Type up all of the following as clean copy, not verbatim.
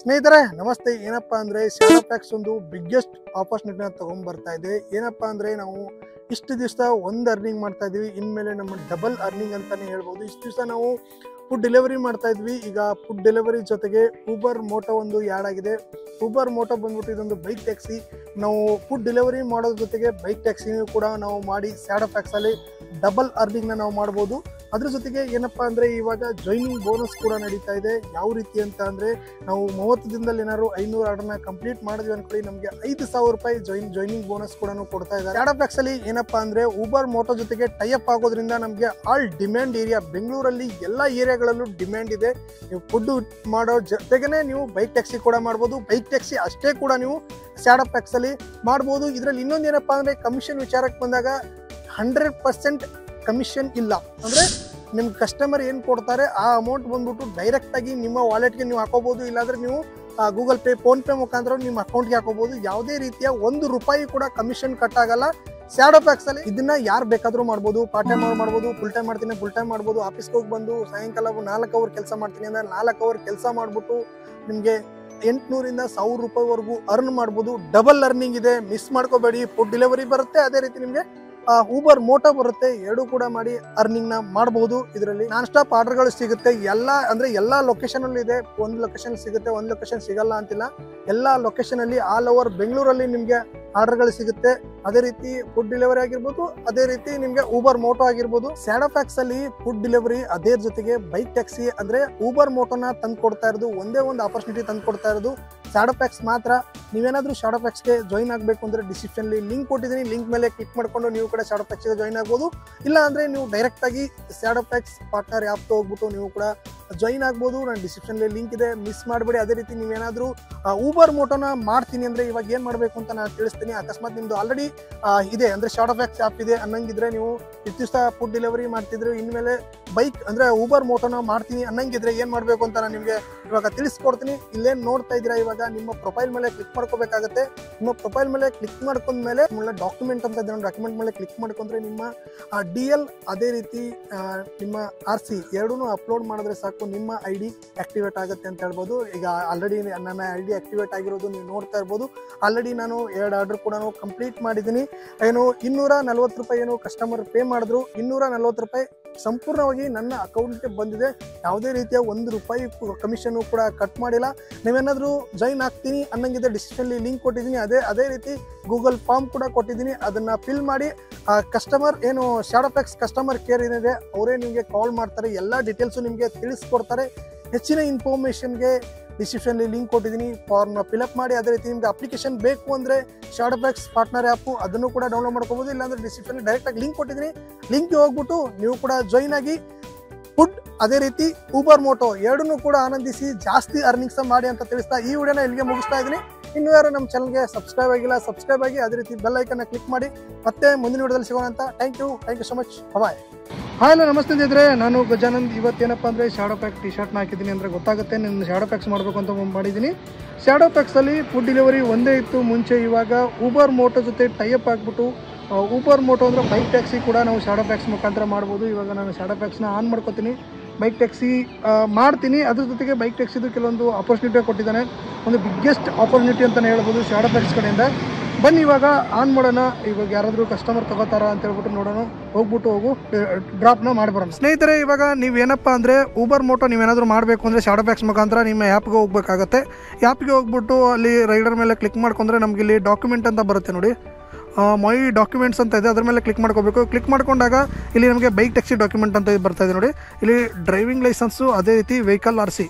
ಸ್ನೇಹಿತರೆ ನಮಸ್ತೆ. ಏನಪ್ಪಾ ಅಂದ್ರೆ ಶಾಡೋ ಪ್ಯಾಕ್ಸ್ ಒಂದು ಬಿಗ್ಗೆಸ್ಟ್ ಆಪರ್ಚುನಿಟಿನ ತಗೊಂಡ್ ಬರ್ತಾ ಇದೆ. ಏನಪ್ಪಾ ಅಂದ್ರೆ ನಾವು ಇಷ್ಟು ದಿವಸ ಒಂದು ಅರ್ನಿಂಗ್ ಮಾಡ್ತಾ ಇದೀವಿ, ಇನ್ಮೇಲೆ ನಮ್ಮ ಡಬಲ್ ಅರ್ನಿಂಗ್ ಅಂತಾನೆ ಹೇಳ್ಬೋದು. ಇಷ್ಟು ದಿವಸ ನಾವು ಫುಡ್ ಡೆಲಿವರಿ ಮಾಡ್ತಾ ಇದ್ವಿ. ಈಗ ಫುಡ್ ಡೆಲಿವರಿ ಜೊತೆಗೆ ಊಬರ್ ಮೋಟೋ ಒಂದು ಆ್ಯಡ್ ಆಗಿದೆ. ಊಬರ್ ಮೋಟೋ ಬಂದ್ಬಿಟ್ಟು ಇದೊಂದು ಬೈಕ್ ಟ್ಯಾಕ್ಸಿ. ನಾವು ಫುಡ್ ಡೆಲಿವರಿ ಮಾಡೋದ್ರ ಜೊತೆಗೆ ಬೈಕ್ ಟ್ಯಾಕ್ಸಿನೂ ಕೂಡ ನಾವು ಮಾಡಿ ಶಾಡೋ ಪ್ಯಾಕ್ಸ್ ಅಲ್ಲಿ ಡಬಲ್ ಅರ್ನಿಂಗ್ನ ನಾವು ಮಾಡ್ಬೋದು. ಅದ್ರ ಜೊತೆಗೆ ಏನಪ್ಪಾ ಅಂದ್ರೆ ಇವಾಗ ಜಾಯ್ನಿಂಗ್ ಬೋನಸ್ ಕೂಡ ನಡೀತಾ ಇದೆ. ಯಾವ ರೀತಿ ಅಂತ ಅಂದ್ರೆ ನಾವು 30 ದಿನದಲ್ಲಿ ಏನಾದ್ರು 500 ಆರ್ಡರ್ನ ಕಂಪ್ಲೀಟ್ ಮಾಡಿದ್ವಿ ಅನ್ಕೊಳ್ಳಿ, ನಮಗೆ 5,000 ರೂಪಾಯಿ ಜಾಯ್ನಿಂಗ್ ಬೋನಸ್ ಕೂಡ ಕೊಡ್ತಾ ಇದ್ದಾರೆ. ಶಾಡೋ ಪ್ಯಾಕ್ಸ್ ಅಲ್ಲಿ ಏನಪ್ಪಾ ಅಂದ್ರೆ ಊಬರ್ ಮೋಟೋ ಜೊತೆಗೆ ಟೈಅಪ್ ಆಗೋದ್ರಿಂದ ನಮಗೆ ಆಲ್ ಡಿಮ್ಯಾಂಡ್ ಏರಿಯಾ, ಬೆಂಗಳೂರಲ್ಲಿ ಎಲ್ಲಾ ಏರಿಯಾಗಳಲ್ಲೂ ಡಿಮ್ಯಾಂಡ್ ಇದೆ. ನೀವು ಫುಡ್ ಮಾಡೋ ಜೊತೆಗೇನೆ ನೀವು ಬೈಕ್ ಟ್ಯಾಕ್ಸಿ ಕೂಡ ಮಾಡ್ಬೋದು. ಬೈಕ್ ಟ್ಯಾಕ್ಸಿ ಅಷ್ಟೇ ಕೂಡ ನೀವು ಶಾಡೋ ಪ್ಯಾಕ್ಸ್ ಅಲ್ಲಿ ಮಾಡ್ಬೋದು. ಇದರಲ್ಲಿ ಇನ್ನೊಂದು ಏನಪ್ಪಾ ಅಂದ್ರೆ ಕಮಿಷನ್ ವಿಚಾರಕ್ಕೆ ಬಂದಾಗ 100% ಕಮಿಷನ್ ಇಲ್ಲ. ಅಂದ್ರೆ ನಿಮ್ ಕಸ್ಟಮರ್ ಏನ್ ಕೊಡ್ತಾರೆ ಆ ಅಮೌಂಟ್ ಬಂದ್ಬಿಟ್ಟು ಡೈರೆಕ್ಟ್ ಆಗಿ ನಿಮ್ಮ ವಾಲೆಟ್ಗೆ ನೀವು ಹಾಕೋಬಹುದು. ಇಲ್ಲಾಂದ್ರೆ ನೀವು ಗೂಗಲ್ ಪೇ, ಫೋನ್ ಪೇ ಮುಖಾಂತರ ನಿಮ್ಮ ಅಕೌಂಟ್ಗೆ ಹಾಕೋಬಹುದು. ಯಾವುದೇ ರೀತಿಯ 1 ರೂಪಾಯಿ ಕೂಡ ಕಮಿಷನ್ ಕಟ್ ಆಗಲ್ಲ ಶಾಡೋ ಪ್ಯಾಕ್ಸ್ ಅಲ್ಲಿ. ಇದನ್ನ ಯಾರು ಬೇಕಾದ್ರೂ ಮಾಡ್ಬೋದು. ಪಾರ್ಟ್ ಟೈಮ್ ಮಾಡ್ಬೋದು, ಫುಲ್ ಟೈಮ್ ಮಾಡ್ತೀನಿ ಫುಲ್ ಟೈಮ್ ಮಾಡ್ಬೋದು. ಆಫೀಸ್ಗೆ ಹೋಗಿ ಬಂದು ಸಾಯಂಕಾಲ 4 ಅವರ್ ಕೆಲಸ ಮಾಡ್ತೀನಿ ಅಂದ್ರೆ 4 ಅವರ್ ಕೆಲಸ ಮಾಡ್ಬಿಟ್ಟು ನಿಮ್ಗೆ 800 ಇಂದ 1000 ರೂಪಾಯಿವರೆಗೂ ಅರ್ನ್ ಮಾಡ್ಬೋದು. ಡಬಲ್ ಅರ್ನಿಂಗ್ ಇದೆ, ಮಿಸ್ ಮಾಡ್ಕೋಬೇಡಿ. ಫುಡ್ ಡೆಲಿವರಿ ಬರುತ್ತೆ, ಅದೇ ರೀತಿ ನಿಮ್ಗೆ ಊಬರ್ ಮೋಟೋ ಬರುತ್ತೆ. ಎರಡು ಕೂಡ ಮಾಡಿ ಅರ್ನಿಂಗ್ ನ ಮಾಡಬಹುದು. ಇದರಲ್ಲಿ ನಾನ್ ಸ್ಟಾಪ್ ಆರ್ಡರ್ಗಳು ಸಿಗುತ್ತೆ. ಎಲ್ಲಾ ಲೊಕೇಶನ್ ಅಲ್ಲಿ ಇದೆ. ಒಂದು ಲೊಕೇಶನ್ ಸಿಗುತ್ತೆ, ಒಂದು ಲೊಕೇಶನ್ ಸಿಗಲ್ಲ ಅಂತಿಲ್ಲ. ಎಲ್ಲಾ ಲೊಕೇಶನ್ ಅಲ್ಲಿ ಆಲ್ ಓವರ್ ಬೆಂಗಳೂರಲ್ಲಿ ನಿಮ್ಗೆ ಆರ್ಡರ್ಗಳು ಸಿಗುತ್ತೆ. ಅದೇ ರೀತಿ ಫುಡ್ ಡೆಲಿವರಿ ಆಗಿರ್ಬೋದು, ಅದೇ ರೀತಿ ನಿಮ್ಗೆ ಊಬರ್ ಮೋಟೋ ಆಗಿರ್ಬೋದು. ಶಾಡೋ ಪ್ಯಾಕ್ಸ್ ಅಲ್ಲಿ ಫುಡ್ ಡೆಲಿವರಿ, ಅದೇ ಜೊತೆಗೆ ಬೈಕ್ ಟ್ಯಾಕ್ಸಿ ಅಂದ್ರೆ ಊಬರ್ ಮೋಟೋನ ತಂದು ಕೊಡ್ತಾ ಇರೋದು ಒಂದೇ ಒಂದು ಆಪರ್ಚುನಿಟಿ ತಂದು ಕೊಡ್ತಾ ಇರೋದು ಶಾಡೋ ಪ್ಯಾಕ್ಸ್ ಮಾತ್ರ. ನೀವೇನಾದ್ರೂ ಶಾಡೋ ಪ್ಯಾಕ್ಸ್ಗೆ ಜಾಯಿನ್ ಆಗಬೇಕು ಅಂದ್ರೆ ಡಿಸ್ಕ್ರಿಪ್ಷನ್ ಲಿಂಕ್ ಕೊಟ್ಟಿದ್ದೀನಿ. ಲಿಂಕ್ ಮೇಲೆ ಕ್ಲಿಕ್ ಮಾಡ್ಕೊಂಡು ನೀವು ಕೂಡ ಶಾಡೋ ಪ್ಯಾಕ್ಸ್ಗೆ ಜಾಯಿನ್ ಆಗ್ಬೋದು. ಇಲ್ಲ ಅಂದ್ರೆ ನೀವು ಡೈರೆಕ್ಟ್ ಆಗಿ ಶಾಡೋ ಪ್ಯಾಕ್ಸ್ ಪಾರ್ಟ್ನರ್ ಆ್ಯಪ್ ಹೋಗ್ಬಿಟ್ಟು ನೀವು ಕೂಡ ಜಾಯಿನ್ ಆಗ್ಬೋದು. ನಾನು ಡಿಸ್ಕ್ರಿಪ್ಷನ್ ಲಿಂಕ್ ಇದೆ, ಮಿಸ್ ಮಾಡಬೇಡಿ. ಅದೇ ರೀತಿ ನೀವೇನಾದ್ರೂ ಊಬರ್ ಮೋಟೋನ ಮಾಡ್ತೀನಿ ಅಂದ್ರೆ ಇವಾಗ ಏನ್ ಮಾಡ್ಬೇಕು ಅಂತ ನಾನು ತಿಳಿಸ್ತೀನಿ. ಅಕಸ್ಮಾತ್ ನಿಮ್ದು ಆಲ್ರೆಡಿ ಇದೆ ಅಂದ್ರೆ ಶಾಡೋ ಪ್ಯಾಕ್ಸ್ ಆ್ಯಪ್ ಇದೆ ಅನ್ನಂಗಿದ್ರೆ, ನೀವು ಇಷ್ಟು ದಿವಸ ಫುಡ್ ಡೆಲಿವರಿ ಮಾಡ್ತಿದ್ರು, ಇನ್ಮೇಲೆ ಬೈಕ್ ಅಂದ್ರೆ ಊಬರ್ ಮೋಟೋನ ಮಾಡ್ತೀನಿ ಅನ್ನಂಗಿದ್ರೆ ಏನ್ ಮಾಡ್ಬೇಕು ಅಂತ ನಾನು ನಿಮ್ಗೆ ಇವಾಗ ತಿಳಿಸ್ಕೊಡ್ತೀನಿ. ಇಲ್ಲೇನ್ ನೋಡ್ತಾ ಇದ್ದೀರಾ, ಇವಾಗ ನಿಮ್ಮ ಪ್ರೊಫೈಲ್ ಮೇಲೆ ಕ್ಲಿಕ್ ಮಾಡ್ಕೋಬೇಕಾಗತ್ತೆ. ನಿಮ್ಮ ಪ್ರೊಫೈಲ್ ಮೇಲೆ ಕ್ಲಿಕ್ ಮಾಡ್ಕೊಂಡ್ಮೇಲೆ ಡಾಕ್ಯುಮೆಂಟ್ ಅಂತ ಇದೆ, ಡಾಕ್ಯುಮೆಂಟ್ ಮೇಲೆ ಕ್ಲಿಕ್ ಮಾಡ್ಕೊಂಡ್ರೆ ನಿಮ್ಮ DL ಅದೇ ರೀತಿ ನಿಮ್ಮ RC ಎರಡೂ ಅಪ್ಲೋಡ್ ಮಾಡಿದ್ರೆ ಸಾಕು, ನಿಮ್ಮ ID ಆಕ್ಟಿವೇಟ್ ಆಗುತ್ತೆ ಅಂತ ಹೇಳ್ಬೋದು. ಈಗ ಆಲ್ರೆಡಿ ನನ್ನ ID ಆಕ್ಟಿವೇಟ್ ಆಗಿರೋದು ನೀವು ನೋಡ್ತಾ ಇರ್ಬೋದು. ಆಲ್ರೆಡಿ ನಾನು 2 ಆರ್ಡರ್ ಕೂಡ ಕಂಪ್ಲೀಟ್ ಮಾಡಿದ್ದೀನಿ. ಏನು 240 ರೂಪಾಯಿ ಏನು ಕಸ್ಟಮರ್ ಪೇ ಮಾಡಿದ್ರು, 240 ರೂಪಾಯಿ ಸಂಪೂರ್ಣವಾಗಿ ನನ್ನ ಅಕೌಂಟ್ಗೆ ಬಂದಿದೆ. ಯಾವುದೇ ರೀತಿಯ 1 ರೂಪಾಯಿ ಕಮಿಷನ್ ಕೂಡ ಕಟ್ ಮಾಡಿಲ್ಲ. ನೀವೇನಾದ್ರೂ ಜಾಯಿನ್ ಆಗ್ತೀನಿ ಅನ್ನಂಗಿದ್ರೆ ಡಿಸ್ಕ್ರಿಪ್ಷನ್ ಲಿಂಕ್ ಕೊಟ್ಟಿದ್ದೀನಿ. ಅದೇ ರೀತಿ ಗೂಗಲ್ ಫಾರ್ಮ್ ಕೂಡ ಕೊಟ್ಟಿದ್ದೀನಿ. ಅದನ್ನ ಫಿಲ್ ಮಾಡಿ ಕಸ್ಟಮರ್ ಏನು ಶಾಡೋ ಪ್ಯಾಕ್ಸ್ ಕಸ್ಟಮರ್ ಕೇರ್ ಏನಿದೆ ಅವರೇ ನಿಮಗೆ ಕಾಲ್ ಮಾಡ್ತಾರೆ. ಎಲ್ಲ ಡೀಟೇಲ್ಸು ನಿಮಗೆ ತಿಳಿಸ್ಕೊಡ್ತಾರೆ. ಹೆಚ್ಚಿನ ಇನ್ಫಾರ್ಮೇಷನ್ಗೆ ಡಿಸ್ಕ್ರಿಪ್ಷನ್ ಲಿಂಕ್ ಕೊಟ್ಟಿದ್ದೀನಿ, ಫಾರ್ಮ್ನ ಫಿಲಪ್ ಮಾಡಿ. ಅದೇ ರೀತಿ ನಿಮ್ಗೆ ಅಪ್ಲಿಕೇಶನ್ ಬೇಕು ಅಂದರೆ ಶಾಡೋ ಪ್ಯಾಕ್ಸ್ ಪಾರ್ಟ್ನರ್ ಆ್ಯಪು ಅದನ್ನು ಕೂಡ ಡೌನ್ಲೋಡ್ ಮಾಡ್ಕೋಬೋದು. ಇಲ್ಲಾಂದ್ರೆ ಡಿಸ್ಕ್ರಿಪ್ಷನ್ ಡೈರೆಕ್ಟಾಗಿ ಲಿಂಕ್ ಕೊಟ್ಟಿದ್ದೀನಿ, ಲಿಂಕ್ಗೆ ಹೋಗ್ಬಿಟ್ಟು ನೀವು ಕೂಡ ಜಾಯಿನ್ ಆಗಿ ಫುಡ್ ಅದೇ ರೀತಿ ಊಬರ್ ಮೋಟೋ ಎರಡನ್ನೂ ಕೂಡ ಆನಂದಿಸಿ ಜಾಸ್ತಿ ಅರ್ನಿಂಗ್ಸ್ ಮಾಡಿ ಅಂತ ತಿಳಿಸ್ತಾ ಈ ವಿಡಿಯೋನ ಇಲ್ಲಿಗೆ ಮುಗಿಸ್ತಾ ಇದ್ದೀನಿ. ಇನ್ನು ಯಾರು ನಮ್ಮ ಚಾನಲ್ಗೆ ಸಬ್ಸ್ಕ್ರೈಬ್ ಆಗಿಲ್ಲ, ಸಬ್ಸ್ಕ್ರೈಬ್ ಆಗಿ. ಅದೇ ರೀತಿ ಬೆಲ್ ಐಕನ್ನ ಕ್ಲಿಕ್ ಮಾಡಿ. ಮತ್ತೆ ಮುಂದಿನ ವಿಡಿಯೋದಲ್ಲಿ ಸಿಗೋಣ ಅಂತ. Thank you so much. Bye. Hi, ನಮಸ್ತೆ ಇದ್ರೆ ನಾನು ಗಜಾನಂದ್. ಇವತ್ತೇನಪ್ಪ ಅಂದರೆ ಶಾಡೋ ಪ್ಯಾಕ್ ಟಿ ಶರ್ಟ್ನ ಹಾಕಿದ್ದೀನಿ ಅಂದರೆ ಗೊತ್ತಾಗುತ್ತೆ ನಾನು ಶಾಡೋ ಪ್ಯಾಕ್ಸ್ ಮಾಡಬೇಕು ಅಂತ ಮಾಡಿದ್ದೀನಿ. ಶಾಡೋ ಪ್ಯಾಕ್ಸಲ್ಲಿ ಫುಡ್ ಡೆಲಿವರಿ ಒಂದೇ ಇತ್ತು ಮುಂಚೆ. ಇವಾಗ ಊಬರ್ ಮೋಟೋ ಜೊತೆ ಟೈಅಪ್ ಆಗಿಬಿಟ್ಟು ಊಬರ್ ಮೋಟೋ ಅಂದರೆ ಬೈಕ್ ಟ್ಯಾಕ್ಸಿ ಕೂಡ ನಾವು ಶಾಡೋ ಪ್ಯಾಕ್ಸ್ ಮುಖಾಂತರ ಮಾಡ್ಬೋದು. ಇವಾಗ ನಾನು ಶಾಡೋ ಪ್ಯಾಕ್ಸ್ನ ಆನ್ ಮಾಡ್ಕೋತೀನಿ, ಬೈಕ್ ಟ್ಯಾಕ್ಸಿ ಮಾಡ್ತೀನಿ. ಅದ್ರ ಜೊತೆಗೆ ಬೈಕ್ ಟ್ಯಾಕ್ಸಿದು ಕೆಲವೊಂದು ಆಪರ್ಚುನಿಟಿ ಕೊಟ್ಟಿದ್ದಾನೆ. ಒಂದು ಬಿಗ್ಗೆಸ್ಟ್ ಆಪರ್ಚುನಿಟಿ ಅಂತಲೇ ಹೇಳ್ಬೋದು ಶಾಡೋ ಪ್ಯಾಕ್ಸ್ ಕಡೆಯಿಂದ. ಬನ್ನಿ ಇವಾಗ ಆನ್ ಮಾಡೋಣ. ಇವಾಗ ಯಾರಾದರೂ ಕಸ್ಟಮರ್ ತಗೋತಾರ ಅಂತ ಹೇಳ್ಬಿಟ್ಟು ನೋಡೋಣ. ಹೋಗು ಡ್ರಾಪ್ನ ಮಾಡ್ಬರೋಣ. ಸ್ನೇಹಿತರೆ, ಇವಾಗ ನೀವೇನಪ್ಪ ಅಂದರೆ ಊಬರ್ ಮೋಟೋ ನೀವೇನಾದರೂ ಮಾಡಬೇಕು ಅಂದರೆ ಶಾಡೋ ಪ್ಯಾಕ್ಸ್ ಮುಖಾಂತರ ನಿಮ್ಮ ಆ್ಯಪ್ಗೆ ಹೋಗ್ಬೇಕಾಗತ್ತೆ. ಆ್ಯಪ್ಗೆ ಹೋಗ್ಬಿಟ್ಟು ಅಲ್ಲಿ ರೈಡರ್ ಮೇಲೆ ಕ್ಲಿಕ್ ಮಾಡ್ಕೊಂಡ್ರೆ ನಮಗೆ ಇಲ್ಲಿ ಡಾಕ್ಯುಮೆಂಟ್ ಅಂತ ಬರುತ್ತೆ ನೋಡಿ, ಮೈ ಡಾಕ್ಯುಮೆಂಟ್ಸ್ ಅಂತ ಇದೆ. ಅದ್ರ ಮೇಲೆ ಕ್ಲಿಕ್ ಮಾಡ್ಕೋಬೇಕು. ಕ್ಲಿಕ್ ಮಾಡ್ಕೊಂಡಾಗ ಇಲ್ಲಿ ನಮಗೆ ಬೈಕ್ ಟ್ಯಾಕ್ಸಿ ಡಾಕ್ಯುಮೆಂಟ್ ಅಂತ ಬರ್ತಾ ಇದೆ ನೋಡಿ. ಇಲ್ಲಿ ಡ್ರೈವಿಂಗ್ ಲೈಸೆನ್ಸು ಅದೇ ರೀತಿ ವೆಹಿಕಲ್ RC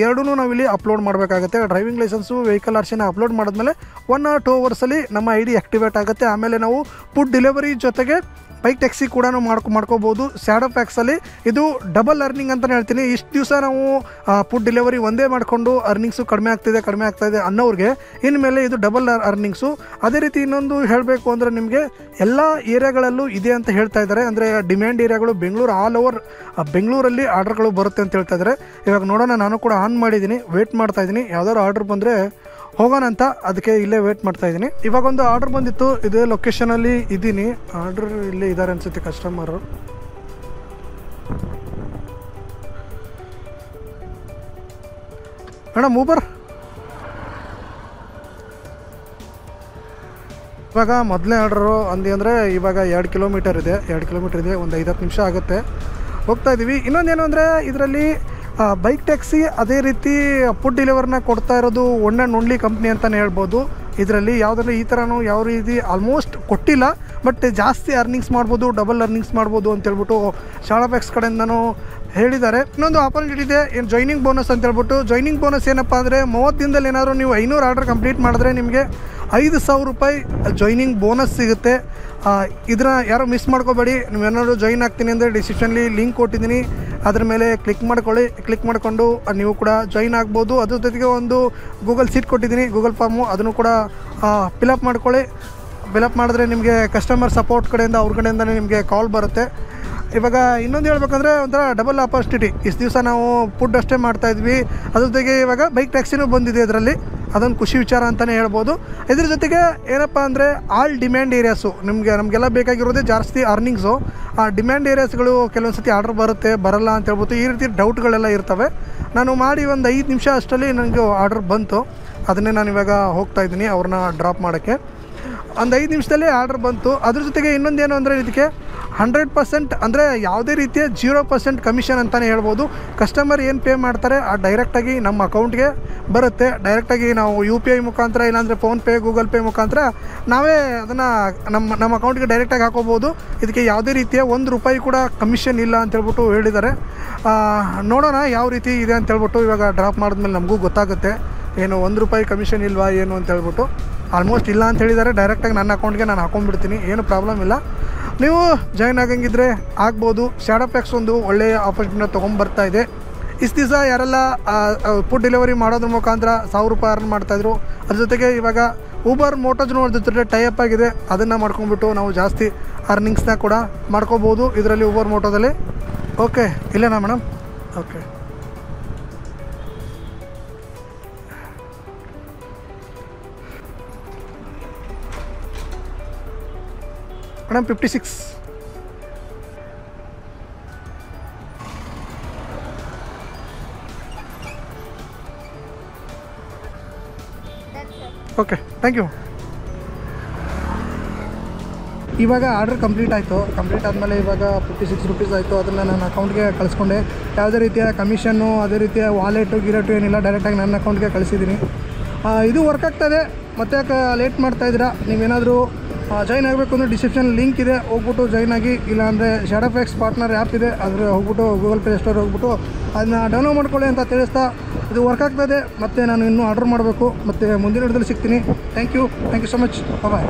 ಎರಡೂ ನಾವಿಲ್ಲಿ ಅಪ್ಲೋಡ್ ಮಾಡಬೇಕಾಗುತ್ತೆ. ಡ್ರೈವಿಂಗ್ ಲೈಸೆನ್ಸು ವೆಹಿಕಲ್ RCನ ಅಪ್ಲೋಡ್ ಮಾಡಿದ್ಮೇಲೆ 1 or 2 ಅವರ್ಸಲ್ಲಿ ನಮ್ಮ ID ಆಕ್ಟಿವೇಟ್ ಆಗುತ್ತೆ. ಆಮೇಲೆ ನಾವು ಫುಡ್ ಡೆಲಿವರಿ ಜೊತೆಗೆ ಬೈಕ್ ಟ್ಯಾಕ್ಸಿ ಕೂಡ ಮಾಡ್ಕೋಬೋದು. ಶಾಡೋ ಪ್ಯಾಕ್ಸಲ್ಲಿ ಇದು ಡಬಲ್ ಅರ್ನಿಂಗ್ ಅಂತಲೇ ಹೇಳ್ತೀನಿ. ಇಷ್ಟು ದಿವಸ ನಾವು ಫುಡ್ ಡೆಲಿವರಿ ಒಂದೇ ಮಾಡಿಕೊಂಡು ಅರ್ನಿಂಗ್ಸು ಕಡಿಮೆ ಆಗ್ತಾಯಿದೆ ಅನ್ನೋರಿಗೆ ಇನ್ಮೇಲೆ ಇದು ಡಬಲ್ ಅರ್ನಿಂಗ್ಸು. ಅದೇ ರೀತಿ ಇನ್ನೊಂದು ಹೇಳಬೇಕು ಅಂದರೆ ನಿಮಗೆ ಎಲ್ಲ ಏರಿಯಾಗಳಲ್ಲೂ ಇದೆ ಅಂತ ಹೇಳ್ತಾ ಇದ್ದಾರೆ. ಅಂದರೆ ಡಿಮ್ಯಾಂಡ್ ಏರಿಯಾಗಳು ಬೆಂಗಳೂರು, ಆಲ್ ಓವರ್ ಬೆಂಗಳೂರಲ್ಲಿ ಆರ್ಡರ್ಗಳು ಬರುತ್ತೆ ಅಂತ ಹೇಳ್ತಾ ಇದ್ದಾರೆ. ಇವಾಗ ನೋಡೋಣ, ನಾನು ಕೂಡ ಆನ್ ಮಾಡಿದ್ದೀನಿ, ವೇಟ್ ಮಾಡ್ತಾ ಇದ್ದೀನಿ. ಯಾವ್ದಾದ್ರು ಆರ್ಡರ್ ಬಂದರೆ ಹೋಗೋಣ ಅಂತ, ಅದಕ್ಕೆ ಇಲ್ಲೇ ವೇಟ್ ಮಾಡ್ತಾ ಇದ್ದೀನಿ. ಇವಾಗ ಒಂದು ಆರ್ಡರ್ ಬಂದಿತ್ತು, ಇದೇ ಲೊಕೇಶನಲ್ಲಿ ಇದ್ದೀನಿ. ಆರ್ಡರ್ ಇಲ್ಲೇ ಇದ್ದಾರೆ ಅನ್ಸುತ್ತೆ ಕಸ್ಟಮರು. ಮೇಡಮ್ ಊಬರ್ ಇವಾಗ ಮೊದಲನೇ ಆರ್ಡ್ರು ಅಂದರೆ ಇವಾಗ 2 ಕಿಲೋಮೀಟರ್ ಇದೆ, 2 ಕಿಲೋಮೀಟರ್ ಇದೆ, ಒಂದು 5-10 ನಿಮಿಷ ಆಗುತ್ತೆ, ಹೋಗ್ತಾ ಇದ್ದೀವಿ. ಇನ್ನೊಂದೇನು ಅಂದರೆ ಇದರಲ್ಲಿ ಬೈಕ್ ಟ್ಯಾಕ್ಸಿ ಅದೇ ರೀತಿ ಫುಡ್ ಡೆಲಿವರ್ನ ಕೊಡ್ತಾ ಇರೋದು ಒನ್ ಆ್ಯಂಡ್ ಓನ್ಲಿ ಕಂಪ್ನಿ ಅಂತಲೇ ಹೇಳ್ಬೋದು. ಇದರಲ್ಲಿ ಯಾವುದ್ರಲ್ಲಿ ಈ ಥರನೂ ಯಾವ ರೀತಿ ಆಲ್ಮೋಸ್ಟ್ ಕೊಟ್ಟಿಲ್ಲ, ಬಟ್ ಜಾಸ್ತಿ ಅರ್ನಿಂಗ್ಸ್ ಮಾಡ್ಬೋದು, ಡಬಲ್ ಅರ್ನಿಂಗ್ಸ್ ಮಾಡ್ಬೋದು ಅಂತೇಳ್ಬಿಟ್ಟು ಶಾಲಾ ಪ್ಯಾಕ್ಸ್ ಕಡೆಯಿಂದನೂ ಹೇಳಿದ್ದಾರೆ. ಇನ್ನೊಂದು ಆಪರ್ಚುನಿಟಿ ಇದೆ, ಏನು ಜಾಯ್ನಿಂಗ್ ಬೋನಸ್ ಅಂತ ಹೇಳ್ಬಿಟ್ಟು. ಜಾಯ್ನಿಂಗ್ ಬೋನಸ್ ಏನಪ್ಪ ಅಂದರೆ 30 ದಿನದಲ್ಲಿ ಏನಾದರೂ ನೀವು 500 ಆರ್ಡರ್ ಕಂಪ್ಲೀಟ್ ಮಾಡಿದ್ರೆ ನಿಮಗೆ 5,000 ರೂಪಾಯಿ ಜಾಯ್ನಿಂಗ್ ಬೋನಸ್ ಸಿಗುತ್ತೆ. ಇದನ್ನ ಯಾರು ಮಿಸ್ ಮಾಡ್ಕೋಬೇಡಿ. ನೀವೇನಾದ್ರು ಜಾಯ್ನ್ ಆಗ್ತೀನಿ ಅಂದರೆ ಡಿಸ್ಕ್ರಿಪ್ಷನ್ಲಿ ಲಿಂಕ್ ಕೊಟ್ಟಿದ್ದೀನಿ, ಅದ್ರ ಮೇಲೆ ಕ್ಲಿಕ್ ಮಾಡ್ಕೊಳ್ಳಿ. ಕ್ಲಿಕ್ ಮಾಡಿಕೊಂಡು ನೀವು ಕೂಡ ಜಾಯ್ನ್ ಆಗ್ಬೋದು. ಅದ್ರ ಜೊತೆಗೆ ಒಂದು ಗೂಗಲ್ ಸೀಟ್ ಕೊಟ್ಟಿದ್ದೀನಿ, ಗೂಗಲ್ ಫಾರ್ಮು, ಅದನ್ನು ಕೂಡ ಫಿಲಪ್ ಮಾಡ್ಕೊಳ್ಳಿ. ಫಿಲಪ್ ಮಾಡಿದ್ರೆ ನಿಮಗೆ ಕಸ್ಟಮರ್ ಸಪೋರ್ಟ್ ಕಡೆಯಿಂದ ಅವ್ರ ಕಡೆಯಿಂದನೇ ನಿಮಗೆ ಕಾಲ್ ಬರುತ್ತೆ. ಇವಾಗ ಇನ್ನೊಂದು ಹೇಳ್ಬೇಕಂದ್ರೆ ಒಂಥರ ಡಬಲ್ ಆಪರ್ಚುನಿಟಿ. ಇಷ್ಟು ದಿವಸ ನಾವು ಫುಡ್ ಅಷ್ಟೇ ಮಾಡ್ತಾಯಿದ್ವಿ, ಅದ್ರ ಜೊತೆಗೆ ಇವಾಗ ಬೈಕ್ ಟ್ಯಾಕ್ಸಿನೂ ಬಂದಿದೆ ಇದರಲ್ಲಿ, ಅದೊಂದು ಖುಷಿ ವಿಚಾರ ಅಂತಲೇ ಹೇಳ್ಬೋದು. ಇದ್ರ ಜೊತೆಗೆ ಏನಪ್ಪ ಅಂದರೆ ಆಲ್ ಡಿಮ್ಯಾಂಡ್ ಏರಿಯಾಸು, ನಮಗೆಲ್ಲ ಬೇಕಾಗಿರೋದೇ ಜಾಸ್ತಿ ಅರ್ನಿಂಗ್ಸು. ಆ ಡಿಮ್ಯಾಂಡ್ ಏರಿಯಾಸ್ಗಳು ಕೆಲವೊಂದು ಸತಿ ಆರ್ಡ್ರ್ ಬರುತ್ತೆ, ಬರಲ್ಲ ಅಂತ ಹೇಳ್ಬೋದು, ಈ ರೀತಿ ಡೌಟ್ಗಳೆಲ್ಲ ಇರ್ತವೆ. ನಾನು ಮಾಡಿ ಒಂದು 5 ನಿಮಿಷ ಅಷ್ಟರಲ್ಲಿ ನನಗೆ ಆರ್ಡ್ರ್ ಬಂತು, ಅದನ್ನೇ ನಾನು ಇವಾಗ ಹೋಗ್ತಾಯಿದ್ದೀನಿ ಅವ್ರನ್ನ ಡ್ರಾಪ್ ಮಾಡೋಕ್ಕೆ. ಒಂದು 5 ನಿಮಿಷದಲ್ಲಿ ಆರ್ಡ್ರ್ ಬಂತು. ಅದ್ರ ಜೊತೆಗೆ ಇನ್ನೊಂದೇನು ಅಂದರೆ ಇದಕ್ಕೆ 100% ಅಂದರೆ ಯಾವುದೇ ರೀತಿಯ 0% ಕಮಿಷನ್ ಅಂತಲೇ ಹೇಳ್ಬೋದು. ಕಸ್ಟಮರ್ ಏನು ಪೇ ಮಾಡ್ತಾರೆ ಆ ಡೈರೆಕ್ಟಾಗಿ ನಮ್ಮ ಅಕೌಂಟ್ಗೆ ಬರುತ್ತೆ. ಡೈರೆಕ್ಟಾಗಿ ನಾವು UPI ಮುಖಾಂತರ, ಇಲ್ಲಾಂದರೆ ಫೋನ್ಪೇ, ಗೂಗಲ್ ಪೇ ಮುಖಾಂತರ ನಾವೇ ಅದನ್ನು ನಮ್ಮ ಅಕೌಂಟ್ಗೆ ಡೈರೆಕ್ಟಾಗಿ ಹಾಕೋಬೋದು. ಇದಕ್ಕೆ ಯಾವುದೇ ರೀತಿಯ 1 ರೂಪಾಯಿ ಕೂಡ ಕಮಿಷನ್ ಇಲ್ಲ ಅಂತೇಳ್ಬಿಟ್ಟು ಹೇಳಿದ್ದಾರೆ. ನೋಡೋಣ ಯಾವ ರೀತಿ ಇದೆ ಅಂತೇಳ್ಬಿಟ್ಟು. ಇವಾಗ ಡ್ರಾಪ್ ಮಾಡಿದ್ಮೇಲೆ ನಮಗೂ ಗೊತ್ತಾಗುತ್ತೆ ಏನು 1 ರೂಪಾಯಿ ಕಮಿಷನ್ ಇಲ್ವಾ ಏನು ಅಂತೇಳ್ಬಿಟ್ಟು. ಆಲ್ಮೋಸ್ಟ್ ಇಲ್ಲ ಅಂತ ಹೇಳಿದ್ದಾರೆ. ಡೈರೆಕ್ಟಾಗಿ ನನ್ನ ಅಕೌಂಟ್ಗೆ ನಾನು ಹಾಕೊಂಡ್ಬಿಡ್ತೀನಿ, ಏನು ಪ್ರಾಬ್ಲಮ್ ಇಲ್ಲ. ನೀವು ಜಾಯ್ನ್ ಆಗಂಗಿದ್ರೆ ಆಗ್ಬೋದು. ಶಾಡೋ ಪ್ಯಾಕ್ಸ್ ಒಂದು ಒಳ್ಳೆಯ ಆಪರ್ಚುನಿಟಿನ ತೊಗೊಂಬರ್ತಾ ಇದೆ. ಇಷ್ಟು ದಿವಸ ಯಾರೆಲ್ಲ ಫುಡ್ ಡೆಲಿವರಿ ಮಾಡೋದ್ರ ಮುಖಾಂತರ 1,000 ರೂಪಾಯಿ ಅರ್ನ್ ಮಾಡ್ತಾಯಿದ್ರು, ಅದ್ರ ಜೊತೆಗೆ ಇವಾಗ ಊಬರ್ ಮೋಟೋಜ್ನೂ ಅದ್ರ ಜೊತೆ ಟೈ ಅಪ್ ಆಗಿದೆ. ಅದನ್ನು ಮಾಡ್ಕೊಂಡ್ಬಿಟ್ಟು ನಾವು ಜಾಸ್ತಿ ಅರ್ನಿಂಗ್ಸ್ನ ಕೂಡ ಮಾಡ್ಕೋಬೋದು ಇದರಲ್ಲಿ, ಊಬರ್ ಮೋಟೋದಲ್ಲಿ. ಓಕೆ, ಇಲ್ಲೇನಾ madam? Okay madam, 56. Okay, thank you. ಇವಾಗ ಆರ್ಡರ್ ಕಂಪ್ಲೀಟ್ ಆಯಿತು. ಕಂಪ್ಲೀಟ್ ಆದಮೇಲೆ ಇವಾಗ 56 ರೂಪೀಸ್ ಆಯಿತು. ಅದನ್ನು ನನ್ನ ಅಕೌಂಟ್ಗೆ ಕಳಿಸ್ಕೊಂಡೆ. ಯಾವುದೇ ರೀತಿಯ ಕಮಿಷನ್ನು, ಅದೇ ರೀತಿಯ ವಾಲೆಟು ಗಿರೆಟು ಏನಿಲ್ಲ, ಡೈರೆಕ್ಟಾಗಿ ನನ್ನ ಅಕೌಂಟ್ಗೆ ಕಳಿಸಿದ್ದೀನಿ. ಇದು ವರ್ಕ್ ಆಗ್ತಾಯಿದೆ. ಮತ್ತೆ ಯಾಕೆ ಲೇಟ್ ಮಾಡ್ತಾಯಿದ್ದೀರಾ? ನೀವೇನಾದರೂ ಜಾಯ್ನ್ ಆಗಬೇಕು ಅಂದರೆ ಡಿಸ್ಕ್ರಿಪ್ಷನ್ ಲಿಂಕ್ ಇದೆ, ಹೋಗ್ಬಿಟ್ಟು ಜಾಯ್ನ್ ಆಗಿ. ಇಲ್ಲಾಂದರೆ ಶಾಡೋ ಪ್ಯಾಕ್ಸ್ ಪಾರ್ಟ್ನರ್ ಆ್ಯಪ್ ಇದೆ, ಅದ್ರ ಹೋಗ್ಬಿಟ್ಟು ಗೂಗಲ್ ಪ್ಲೇ ಸ್ಟೋರ್ ಹೋಗ್ಬಿಟ್ಟು ಅದನ್ನ ಡೌನ್ಲೋಡ್ ಮಾಡ್ಕೊಳ್ಳಿ ಅಂತ ತಿಳಿಸ್ತಾ, ಇದು ವರ್ಕ್ ಆಗ್ತಾಯಿದೆ. ಮತ್ತು ನಾನು ಇನ್ನೂ ಆರ್ಡರ್ ಮಾಡಬೇಕು. ಮತ್ತು ಮುಂದಿನ ವಿಡಿಯೋದಲ್ಲಿ ಸಿಗ್ತೀನಿ. Thank you so much. Bye.